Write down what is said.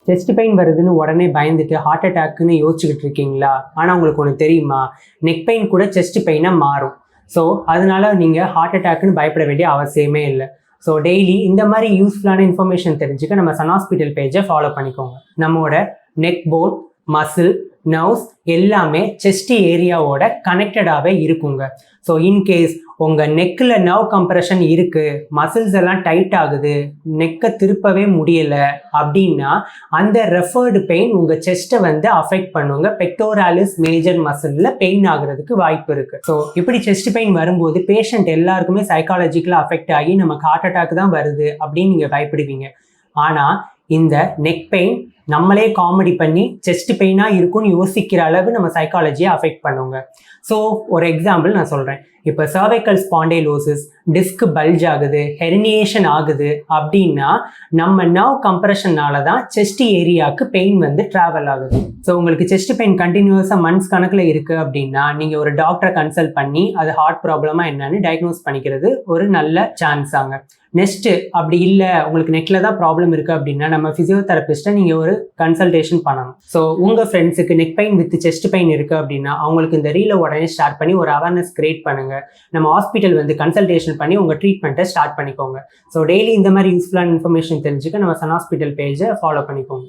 Chest pain வருதுன்னு உடனே பயந்துட்டு ஹார்ட் அட்டாக்னு யோசிச்சுக்கிட்டு இருக்கீங்களா? ஆனால் உங்களுக்கு ஒன்று தெரியுமா, நெக் பெயின் கூட செஸ்ட் பெயினாக மாறும். ஸோ அதனால நீங்கள் ஹார்ட் அட்டாக்னு பயப்பட வேண்டிய அவசியமே இல்லை. ஸோ டெய்லி இந்த மாதிரி யூஸ்ஃபுல்லான இன்ஃபர்மேஷன் தெரிஞ்சுக்க நம்ம சன் ஹாஸ்பிட்டல் பேஜை ஃபாலோ பண்ணிக்கோங்க. நம்மளோட நெக் போன், மசில், நர்வ்ஸ் எல்லாமே செஸ்ட் ஏரியாவோட கனெக்டடாகவே இருக்குங்க. ஸோ இன்கேஸ் உங்கள் நெக்கில் நர்வ் கம்ப்ரெஷன் இருக்குது, மசில்ஸ் எல்லாம் டைட் ஆகுது, நெக்கை திருப்பவே முடியலை அப்படின்னா அந்த ரெஃபர்டு பெயின் உங்கள் செஸ்ட்டை வந்து அஃபெக்ட் பண்ணுங்க. பெக்டோராலிஸ் மேஜர் மசிலில் பெயின் ஆகுறதுக்கு வாய்ப்பு இருக்குது. ஸோ இப்படி செஸ்ட் பெயின் வரும்போது பேஷண்ட் எல்லாருக்குமே சைக்காலஜிக்கலாக அஃபெக்ட் ஆகி நமக்கு ஹார்ட் அட்டாக் தான் வருது அப்படின்னு நீங்கள் பயப்படுவீங்க. ஆனால் இந்த நெக் பெயின் நம்மளே காமெடி பண்ணி செஸ்ட் பெயினாக இருக்கும்னு யோசிக்கிற அளவு நம்ம சைக்காலஜியை அஃபெக்ட் பண்ணுங்க. ஸோ ஒரு எக்ஸாம்பிள் நான் சொல்கிறேன். இப்போ சர்வைக்கல் ஸ்பாண்டைலோசிஸ், டிஸ்க் பல்ஜ் ஆகுது, ஹெர்னியேஷன் ஆகுது அப்படின்னா நம்ம நர்வ் கம்ப்ரெஷனால தான் செஸ்ட் ஏரியாவுக்கு பெயின் வந்து ட்ராவல் ஆகுது. ஸோ உங்களுக்கு செஸ்ட் பெயின் கண்டினியூஸாக மந்த்ஸ் கணக்கில் இருக்குது அப்படின்னா நீங்கள் ஒரு டாக்டரை கன்சல்ட் பண்ணி அது ஹார்ட் ப்ராப்ளமாக என்னன்னு டயக்னோஸ் பண்ணிக்கிறது ஒரு நல்ல சான்ஸ் ஆங்க. நெக்ஸ்ட்டு அப்படி இல்லை உங்களுக்கு நெக்கில் தான் ப்ராப்ளம் இருக்குது அப்படின்னா நம்ம ஃபிசியோதெரபிஸ்ட்டை நீங்கள் ஒரு கன்சல்டேஷன் பண்ணணும். ஸோ உங்கள் ஃப்ரெண்ட்ஸுக்கு neck pain with chest pain இருக்குது அப்படின்னா அவங்களுக்கு இந்த ரீலை உடனே ஸ்டார்ட் பண்ணி ஒரு அவேர்னஸ் கிரியேட் பண்ணுங்கள். நம்ம ஹாஸ்பிட்டல் வந்து கன்சல்டேஷன் பண்ணி உங்கள் ட்ரீட்மெண்ட்டை ஸ்டார்ட் பண்ணிக்கோங்க. ஸோ டெய்லி இந்த மாதிரி யூஸ்ஃபுல்லான இன்ஃபர்மேஷன் தெரிஞ்சுக்க நம்ம சன் ஹாஸ்பிட்டல் பேஜை ஃபாலோ பண்ணிக்கோங்க.